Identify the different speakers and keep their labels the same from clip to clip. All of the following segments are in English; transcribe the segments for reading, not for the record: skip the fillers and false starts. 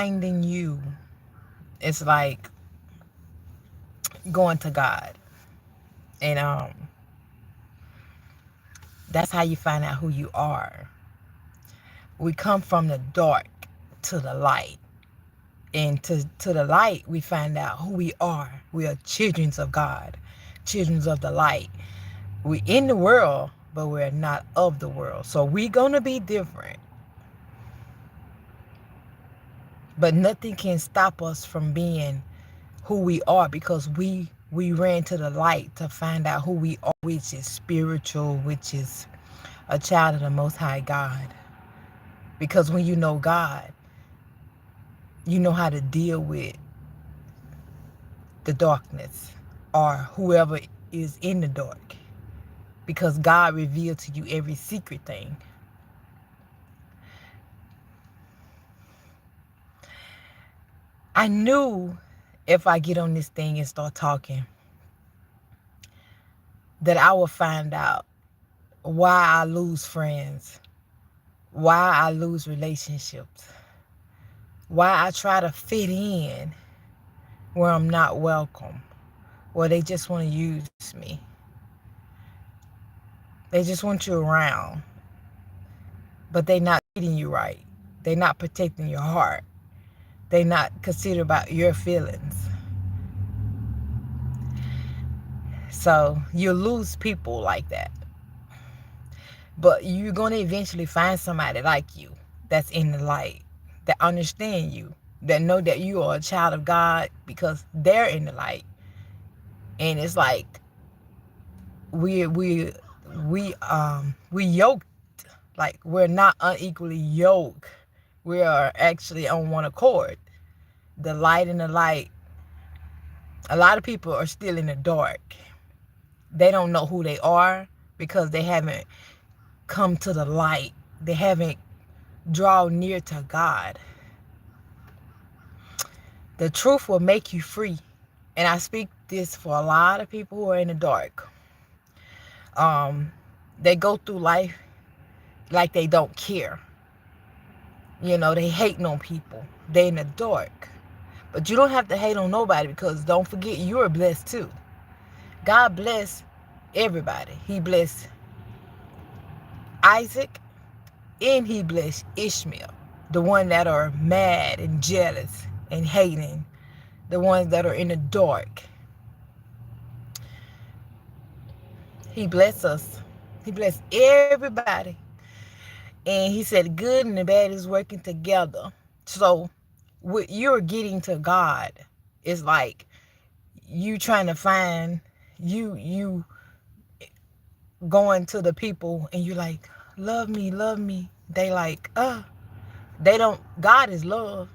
Speaker 1: finding you is like going to God. And that's how you find out who you are. We come from the dark to the light. And to the light, we find out who we are. We are children of God, children of the light. We in the world, but we're not of the world. So we're going to be different. But nothing can stop us from being who we are, because we ran to the light to find out who we are, which is spiritual, which is a child of the Most High God. Because when you know God, you know how to deal with the darkness or whoever is in the dark, because God revealed to you every secret thing. I knew if I get on this thing and start talking that I will find out why I lose friends, why I lose relationships, why I try to fit in where I'm not welcome, where they just want to use me. They just want you around, but they not treating you right. They not protecting your heart. They not consider about your feelings. So you lose people like that. But you're going to eventually find somebody like you that's in the light, that understand you, that know that you are a child of God because they're in the light. And it's like we yoked, like we're not unequally yoked. We are actually on one accord. The light and the light. A lot of people are still in the dark. They don't know who they are because they haven't come to the light. They haven't drawn near to God. The truth will make you free. And I speak this for a lot of people who are in the dark. They go through life like they don't care. You know, they hating on people. They in the dark. But you don't have to hate on nobody, because don't forget you're blessed too. God bless everybody. He blessed Isaac and he blessed Ishmael. The one that are mad and jealous and hating. The ones that are in the dark. He blessed us. He blessed everybody. And he said good and the bad is working together. So what you're getting to God is like you trying to find you going to the people and you like, love me, love me. They like, they don't. God is love.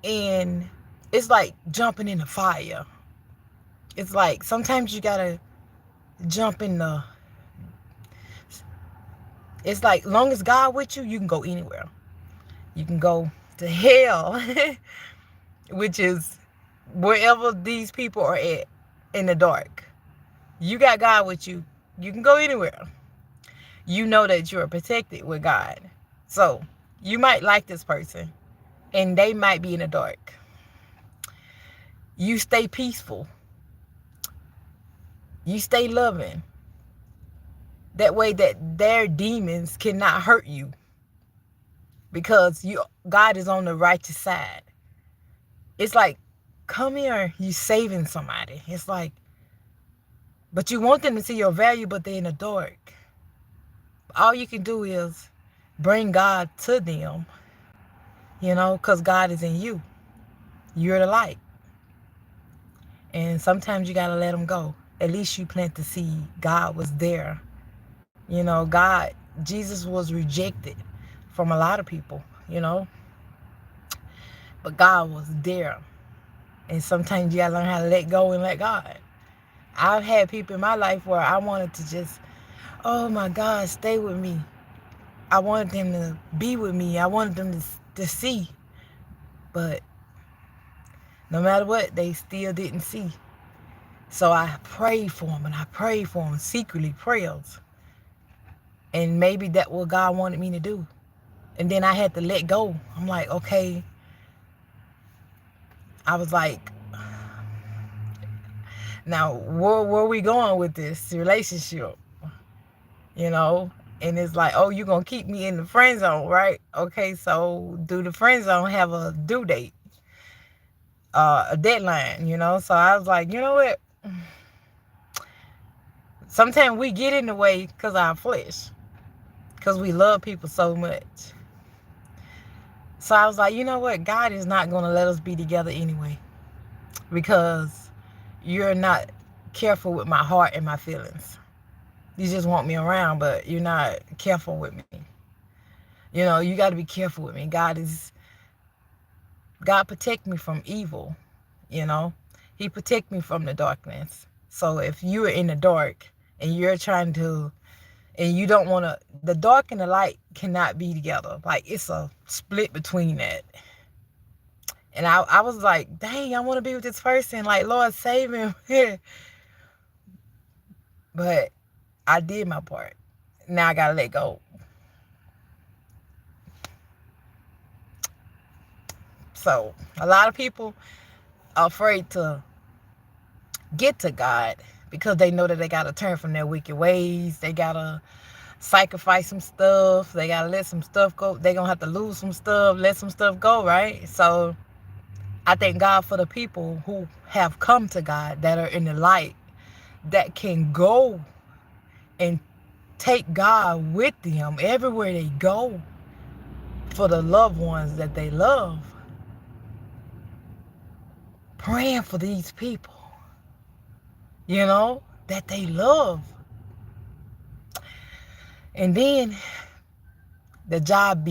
Speaker 1: And it's like jumping in the fire. It's like sometimes you gotta jump in the, it's like long as God with you, you can go anywhere. You can go to hell, which is wherever these people are at in the dark. You got God with you. You can go anywhere. You know that you're protected with God. So you might like this person and they might be in the dark. You stay peaceful. You stay loving. That way that their demons cannot hurt you, because God is on the righteous side. It's like, come here, you saving somebody. It's like, but you want them to see your value, but they're in the dark. All you can do is bring God to them, because God is in you. You're the light. And sometimes you got to let them go. At least you plant the seed. God was there. Jesus was rejected from a lot of people. But God was there. And sometimes you got to learn how to let go and let God. I've had people in my life where I wanted to just, oh my God, stay with me. I wanted them to be with me. I wanted them to see. But no matter what, they still didn't see. So I prayed for them, and I prayed for them, secretly prayers. And maybe that's what God wanted me to do. And then I had to let go. I'm like, okay, I was like, now where we going with this relationship? You know? And it's like, oh, you gonna keep me in the friend zone, right? Okay, so do the friend zone have a due date, a deadline? So I was like, you know what? Sometimes we get in the way because our flesh, because we love people so much. So I was like, you know what? God is not gonna let us be together anyway, because you're not careful with my heart and my feelings. You just want me around, but you're not careful with me. You got to be careful with me. God protect me from evil. you know He protect me from the darkness. So if you're in the dark and you're trying to, and you don't want to, the dark and the light cannot be together. Like, it's a split between that. And I was like, dang, I want to be with this person, like, Lord, save him. But I did my part. Now I gotta let go. So a lot of people are afraid to get to God because they know that they gotta turn from their wicked ways. They gotta sacrifice some stuff. They gotta let some stuff go. They gonna have to lose some stuff, let some stuff go, right? So I thank God for the people who have come to God, that are in the light, that can go and take God with them everywhere they go, for the loved ones that they love. Praying for these people, that they love. And then the job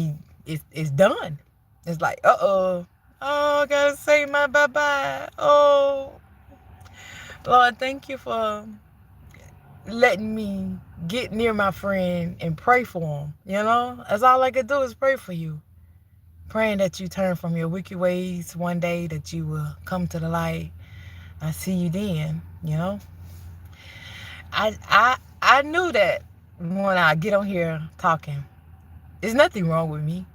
Speaker 1: is done. It's like, oh, I gotta say my bye-bye. Oh, Lord, thank you for letting me get near my friend and pray for him. That's all I could do, is pray for you. Praying that you turn from your wicked ways one day, that you will come to the light. I see you then. I knew that when I get on here talking. There's nothing wrong with me.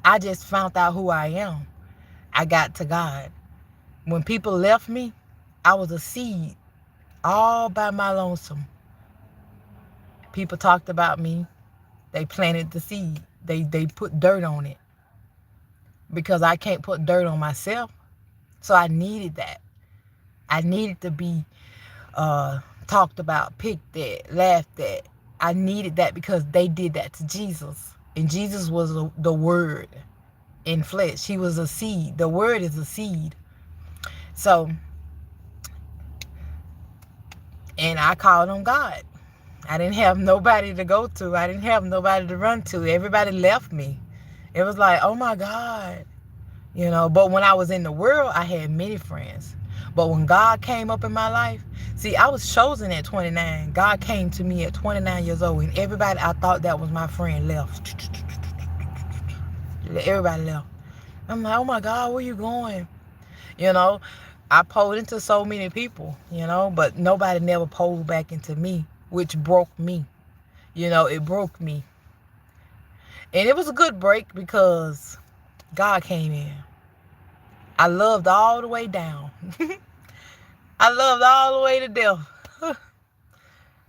Speaker 1: I just found out who I am. I got to God. When people left me, I was a seed all by my lonesome. People talked about me. They planted the seed. They put dirt on it, because I can't put dirt on myself. So I needed that. I needed to be talked about, picked at, laughed at. I needed that because they did that to Jesus. And Jesus was the Word in flesh. He was a seed. The Word is a seed. So, and I called on God. I didn't have nobody to go to. I didn't have nobody to run to. Everybody left me. It was like, oh my God. But when I was in the world, I had many friends. But when God came up in my life, see, I was chosen at 29. God came to me at 29 years old, and everybody I thought that was my friend left. Everybody left. I'm like, oh my God, where you going? I pulled into so many people, but nobody never pulled back into me, which broke me. It broke me. And it was a good break because God came in. I loved all the way down. I loved all the way to death.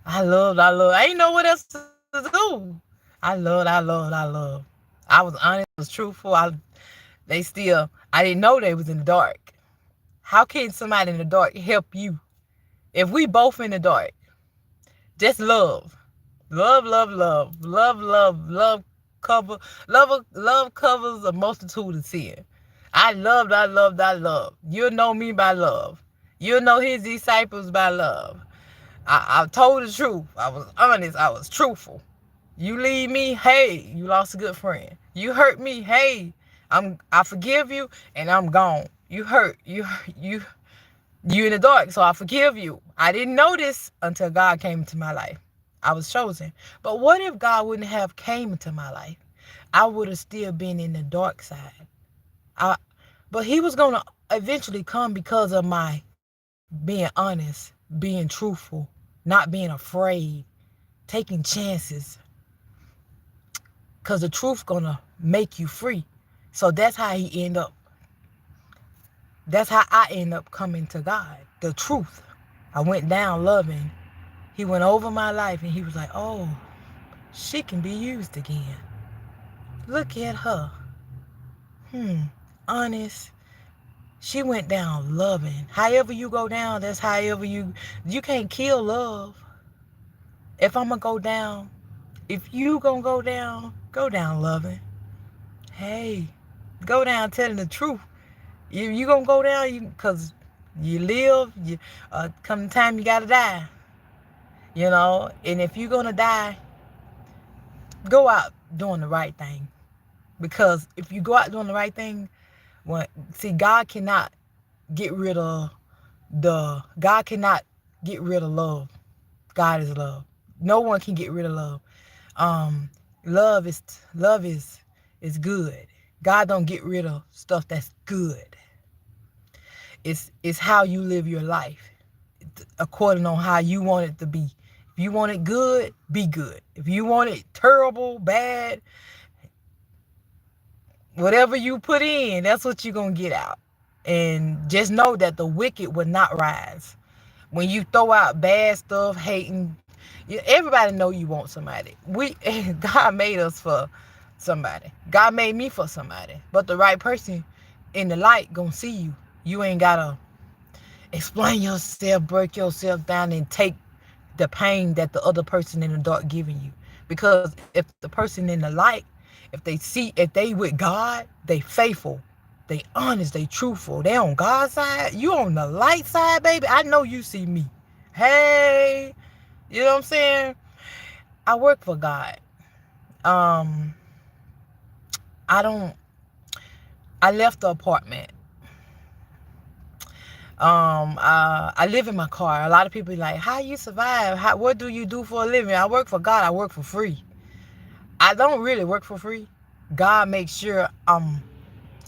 Speaker 1: I loved. I didn't know what else to do. I loved. I was honest, I was truthful. I didn't know they was in the dark. How can somebody in the dark help you? If we both in the dark, just love. Love, love, love. Love, love, love cover. Love covers a multitude of sin. I loved, I loved, I loved. You'll know me by love. You'll know his disciples by love. I told the truth. I was honest. I was truthful. You leave me, hey, you lost a good friend. You hurt me, hey, I forgive you and I'm gone. You hurt. You in the dark, so I forgive you. I didn't know this until God came into my life. I was chosen. But what if God wouldn't have came into my life? I would have still been in the dark side. But he was going to eventually come because of my being honest, being truthful, not being afraid, taking chances. Because the truth going to make you free. So that's how he ended up That's how I end up coming to God. The truth. I went down loving. He went over my life and he was like, oh, she can be used again. Look at her. Hmm. Honest. She went down loving. However you go down, that's however you can't kill love. If I'm gonna go down, if you gonna go down loving. Hey, go down telling the truth. You gonna go down, cause you live. Come the time you gotta die. And if you're gonna die, go out doing the right thing. Because if you go out doing the right thing, see, get rid of God cannot get rid of love. God is love. No one can get rid of love. Um, love is good. God don't get rid of stuff that's good. It's how you live your life, according on how you want it to be. If you want it good, be good. If you want it terrible, bad, whatever you put in, that's what you're going to get out. And just know that the wicked will not rise. When you throw out bad stuff, hating, everybody know you want somebody. God made us for somebody. God made me for somebody. But the right person in the light gonna see you. You ain't gotta explain yourself, break yourself down, and take the pain that the other person in the dark giving you. Because if the person in the light, if they with God, they faithful, they honest, they truthful, they on God's side, you on the light side, baby. I know you see me. Hey, you know what I'm saying? I work for God. Um, I don't. I left the apartment. I live in my car. A lot of people be like, how you survive? What do you do for a living? I work for God. I work for free. I don't really work for free. God makes sure I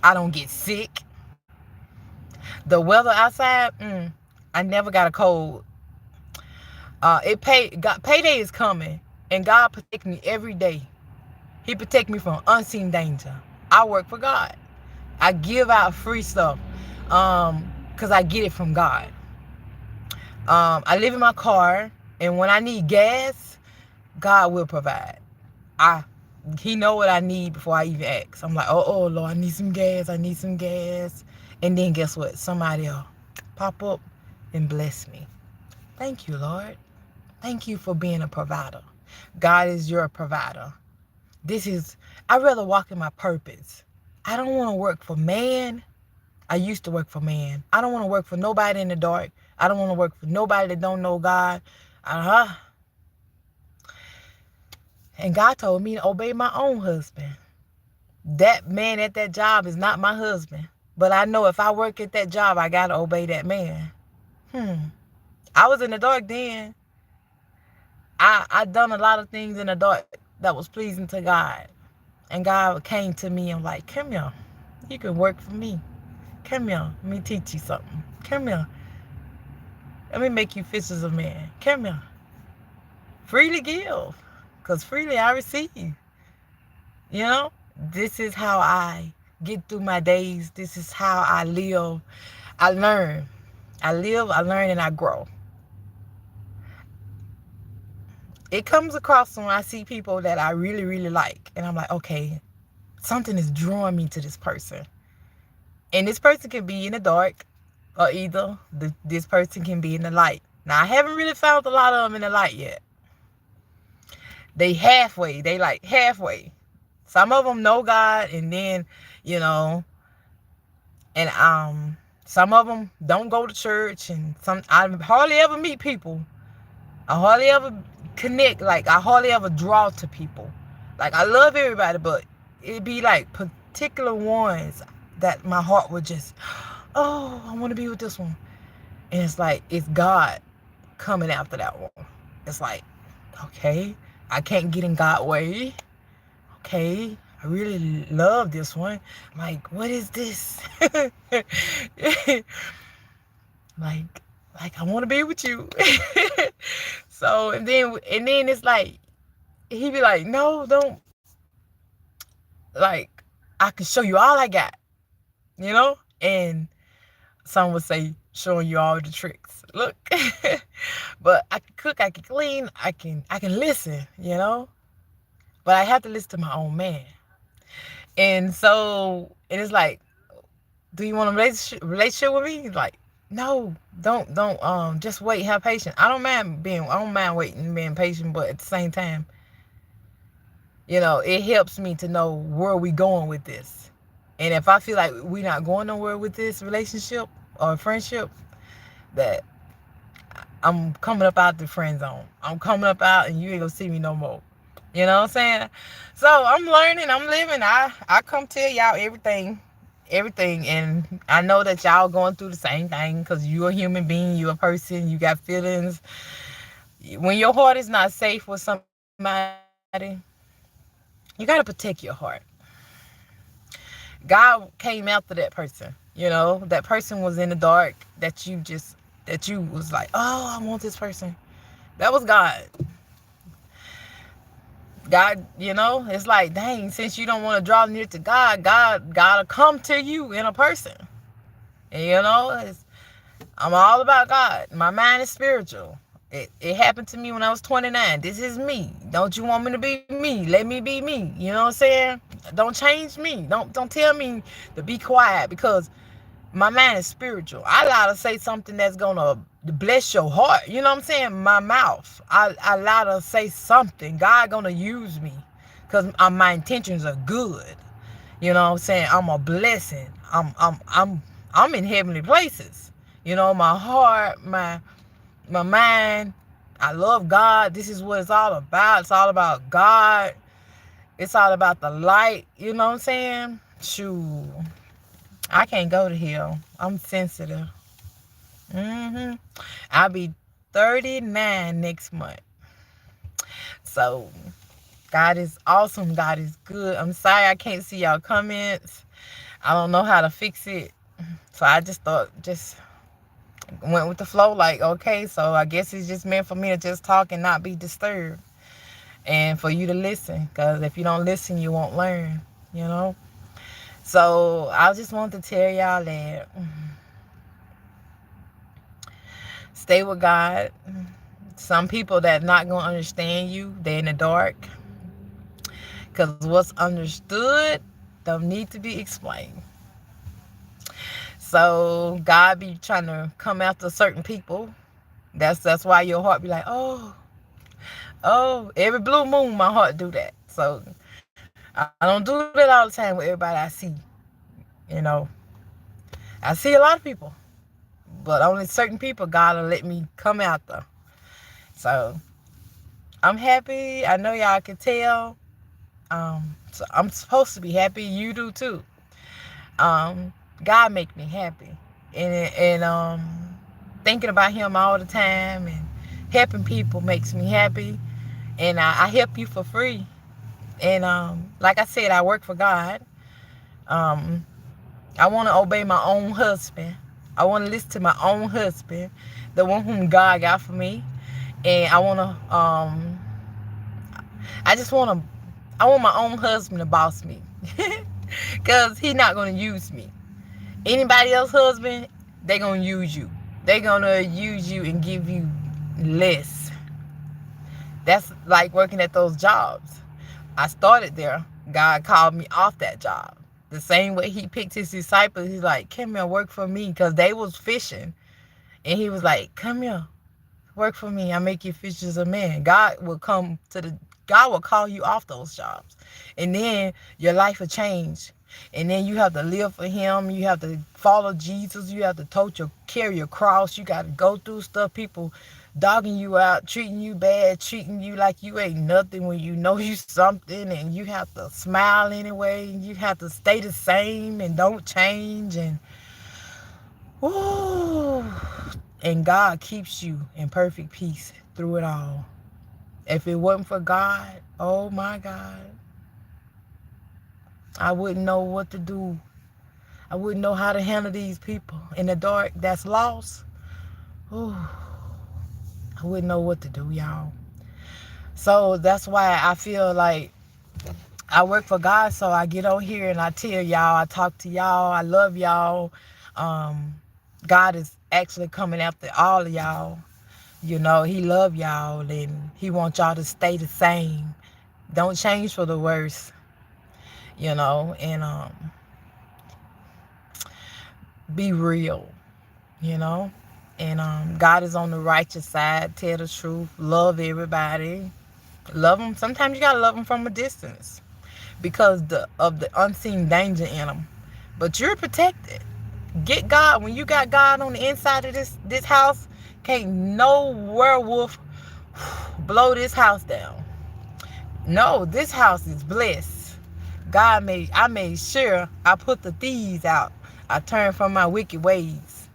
Speaker 1: don't get sick. The weather outside, I never got a cold. Payday is coming, and God protect me every day. He protect me from unseen danger. I work for God. I give out free stuff, cause I get it from God. I live in my car, and when I need gas, God will provide. I He know what I need before I even ask. I'm like, oh Lord, I need some gas. I need some gas. And then guess what? Somebody will pop up and bless me. Thank you, Lord. Thank you for being a provider. God is your provider. I'd rather walk in my purpose. I don't want to work for man. I used to work for man. I don't want to work for nobody in the dark. I don't want to work for nobody that don't know God. Uh-huh. And God told me to obey my own husband. That man at that job is not my husband. But I know if I work at that job, I got to obey that man. I was in the dark then. I done a lot of things in the dark that was pleasing to God. And God came to me and like, come here. You can work for me. Come here. Let me teach you something. Come here. Let me make you fishers of men. Come here. Freely give. Because freely I receive. This is how I get through my days. This is how I live. I learn. I live, I learn, and I grow. It comes across when I see people that I really, really like. And I'm like, okay, something is drawing me to this person. And this person can be in the dark, or either this person can be in the light. Now, I haven't really found a lot of them in the light yet. They halfway. They like halfway. Some of them know God, and then, and some of them don't go to church, and I hardly ever meet people. I hardly ever connect. Like, I hardly ever draw to people. Like, I love everybody, but it'd be like particular ones that my heart would just, oh, I want to be with this one. And it's like, it's God coming after that one. It's like, okay, I can't get in God's way. Okay, I really love this one. Like, what is this? like I want to be with you. So, and then it's like, he be like, no, don't. Like, I can show you all I got, and some would say showing you all the tricks. Look, but I can cook, I can clean, I can listen, but I have to listen to my own man. And so it is like, do you want a relationship with me? He's like, no, don't just wait, have patience. I don't mind waiting and being patient, but at the same time, it helps me to know where we going with this. And if I feel like we're not going nowhere with this relationship or friendship, that I'm coming up out the friend zone. I'm coming up out and you ain't gonna see me no more. You know what I'm saying? So I'm learning, I'm living. I come tell y'all everything, and I know that y'all going through the same thing because you're a human being, you're a person, you got feelings. When your heart is not safe with somebody, you got to protect your heart. God came after that person. That person was in the dark, that you was like, oh, I want this person. That was God. God, it's like, dang, since you don't want to draw near to God gotta come to you in a person. And I'm all about God. My mind is spiritual. It happened to me when I was 29. This is me. Don't you want me to be me? Let me be me. You know what I'm saying? Don't change me. Don't tell me to be quiet, because my mind is spiritual. I allow to say something that's gonna bless your heart. You know what I'm saying? My mouth. I allow to say something. God gonna use me because my intentions are good. You know what I'm saying? I'm a blessing. I'm in heavenly places. My heart, my mind. I love God. This is what it's all about. It's all about God. It's all about the light. You know what I'm saying? Shoot. I can't go to hell. I'm sensitive. hmm I'll be 39 next month. So God is awesome. God is good. I'm sorry I can't see y'all comments. I don't know how to fix it. So I just went with the flow. Like, okay, so I guess it's just meant for me to just talk and not be disturbed. And for you to listen. Because if you don't listen, you won't learn. You know? So I just want to tell y'all that stay with God. Some people that not going to understand you, they're in the dark. Because what's understood don't need to be explained. So God be trying to come after certain people. That's why your heart be like, oh, every blue moon my heart do that. So I don't do that all the time with everybody I see. You know, I see a lot of people, but only certain people God will let me come after. So I'm happy. I know y'all can tell. So I'm supposed to be happy. You do too. God make me happy, and thinking about Him all the time and helping people makes me happy. And I help you for free. And like I said, I work for God. Um, I want to obey my own husband. I want to listen to my own husband, the one whom God got for me. And I just want to, I want my own husband to boss me. Because He's not going to use me. Anybody else husband, they going to use you. They going to use you and give you less. That's like working at those jobs. I started there. God called me off that job. The same way He picked His disciples. He's like, come here, work for me. Because they was fishing. And He was like, come here, work for me. I make you fishers of men. God will call you off those jobs. And then your life will change. And then you have to live for Him. You have to follow Jesus. You have to carry your cross. You got to go through stuff. People dogging you out, treating you bad, treating you like you ain't nothing when you know you something. And you have to smile anyway. You have to stay the same and don't change. And woo, and God keeps you in perfect peace through it all. If it wasn't for God, oh my God, I wouldn't know what to do. I wouldn't know how to handle these people in the dark that's lost. Ooh, I wouldn't know what to do, y'all. So that's why I feel like I work for God. So I get on here and I tell y'all, I talk to y'all, I love y'all. Um, God is actually coming after all of y'all. You know, he love y'all and he wants y'all to stay the same. Don't change for the worse, you know, and be real, you know. And God is on the righteous side. Tell the truth. Love everybody. Love them. Sometimes you gotta love them from a distance because of the unseen danger in them. But you're protected. Get God. When you got God on the inside of this house, can't no werewolf blow this house down. No, this house is blessed. I made sure I put the thieves out. I turned from my wicked ways.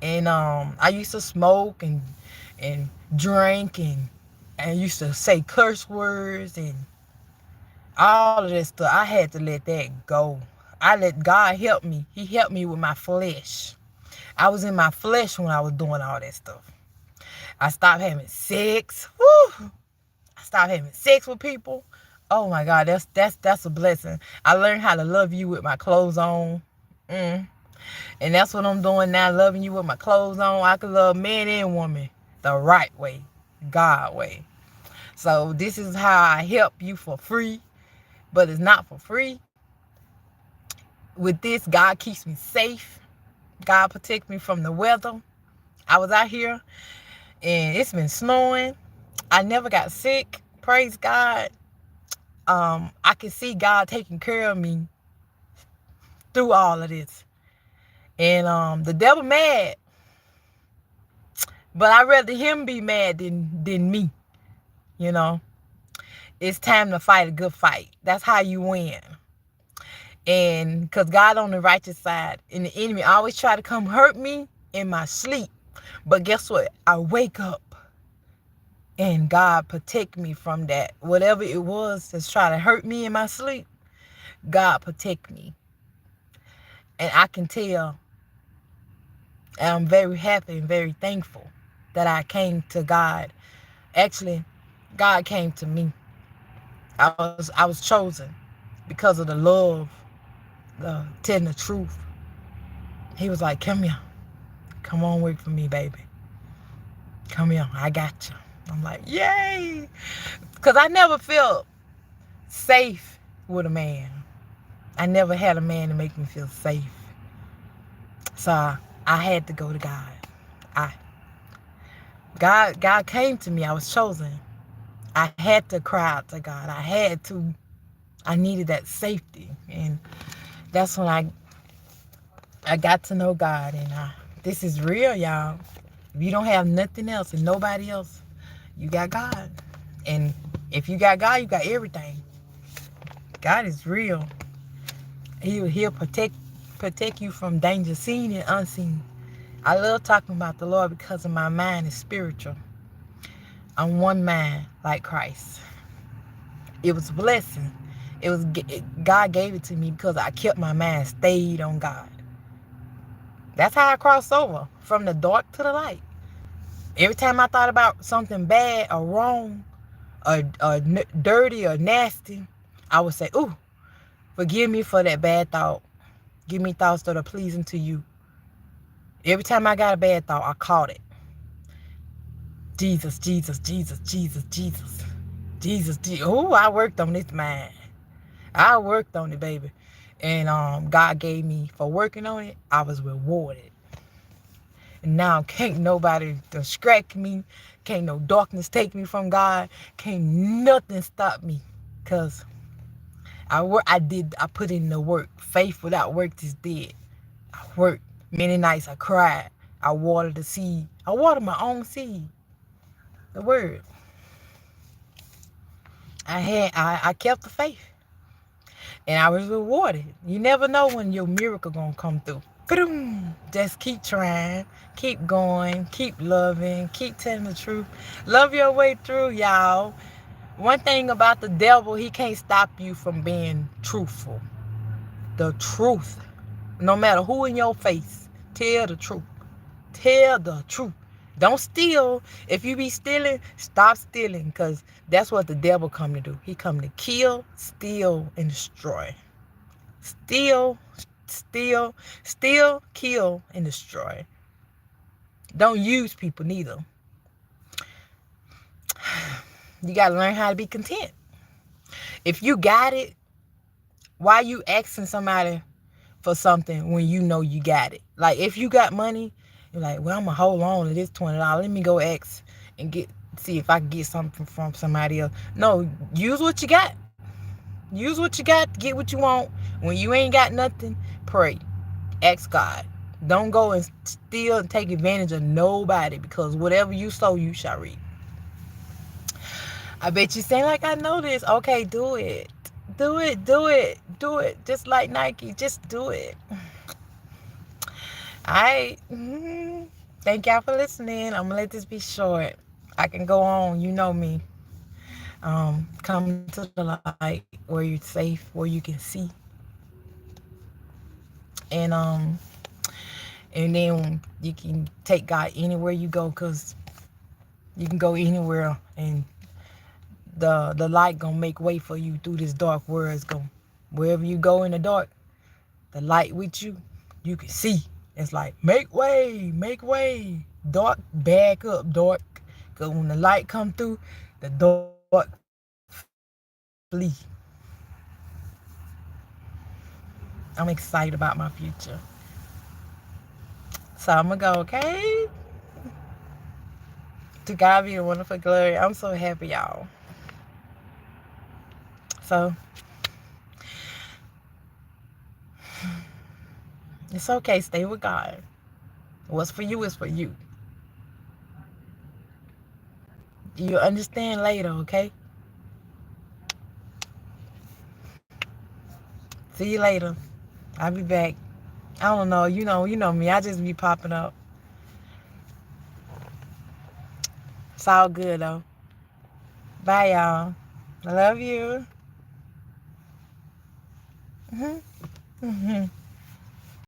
Speaker 1: And I used to smoke and drink and used to say curse words and all of that stuff. I had to let that go. I let God help me. He helped me with my flesh. I was in my flesh when I was doing all that stuff. I stopped having sex. Woo! I stopped having sex with people. Oh my God, that's a blessing. I learned how to love you with my clothes on. Mm. And that's what I'm doing now, loving you with my clothes on. I can love man and woman the right way, God way. So this is how I help you for free, but it's not for free. With this, God keeps me safe. God protects me from the weather. I was out here and it's been snowing. I never got sick. Praise God. I can see God taking care of me through all of this. And the devil mad, but I'd rather him be mad than me. You know, it's time to fight a good fight. That's how you win. And because God on the righteous side, and the enemy always try to come hurt me in my sleep. But guess what? I wake up and God protect me from that. Whatever it was that's trying to hurt me in my sleep, God protect me. And I can tell, and I'm very happy and very thankful that I came to God. Actually, God came to me. I was chosen because of the love, the telling the truth. He was like, come here. Come on, work for me, baby. Come here. I got you. I'm like, yay. Because I never felt safe with a man. I never had a man to make me feel safe. So I had to go to God. I God came to me. I was chosen. I had to cry out to God. I needed that safety. And that's when I got to know God. And this is real, y'all. If you don't have nothing else and nobody else, you got God. And if you got God, you got everything. God is real. He'll protect you from danger seen and unseen. I love talking about the Lord because of my mind is spiritual. I'm one mind like Christ. It was a blessing. God gave it to me because I kept my mind stayed on God. That's how I crossed over from the dark to the light. Every time I thought about something bad or wrong or dirty or nasty, I would say, ooh, forgive me for that bad thought. Give me thoughts that are pleasing to you. Every time I got a bad thought, I caught it. Jesus, Jesus, Jesus, Jesus, Jesus. Jesus, Jesus. Oh, I worked on this mind. I worked on it, baby. And God gave me, for working on it, I was rewarded. And now can't nobody distract me. Can't no darkness take me from God. Can't nothing stop me. Because I put in the work. Faith without work is dead. I worked. Many nights I cried. I watered the seed. I watered my own seed. The word. I kept the faith. And I was rewarded. You never know when your miracle gonna come through. Boom. Just keep trying, keep going, keep loving, keep telling the truth. Love your way through, y'all. One thing about the devil, he can't stop you from being truthful. The truth. No matter who in your face, tell the truth. Tell the truth. Don't steal. If you be stealing, stop stealing, because that's what the devil come to do. He come to kill, steal, and destroy. Steal, kill, and destroy. Don't use people neither. You got to learn how to be content. If you got it, why you asking somebody for something when you know you got it? Like, if you got money, you're like, well, I'm going to hold on to this $20. Let me go ask and see if I can get something from somebody else. No, use what you got. Use what you got to get what you want. When you ain't got nothing, pray. Ask God. Don't go and steal and take advantage of nobody, because whatever you sow, you shall reap. I bet you saying, like, I know this. Okay, do it. Do it, do it, do it. Just like Nike, just do it. All right. Thank y'all for listening. I'm going to let this be short. I can go on. You know me. Come to the light where you're safe, where you can see. And and then you can take God anywhere you go, because you can go anywhere, and the light gonna make way for you through this dark world. It's gonna, wherever you go in the dark, the light with you, you can see. It's like, make way, dark, back up, dark. Because when the light come through, the dark flee. I'm excited about my future. So I'm going to go, okay? To God be a wonderful glory. I'm so happy, y'all. So, it's okay. Stay with God. What's for you is for you. You'll understand later, okay? See you later. I'll be back. I don't know. You know me. I just be popping up. It's all good, though. Bye, y'all. I love you.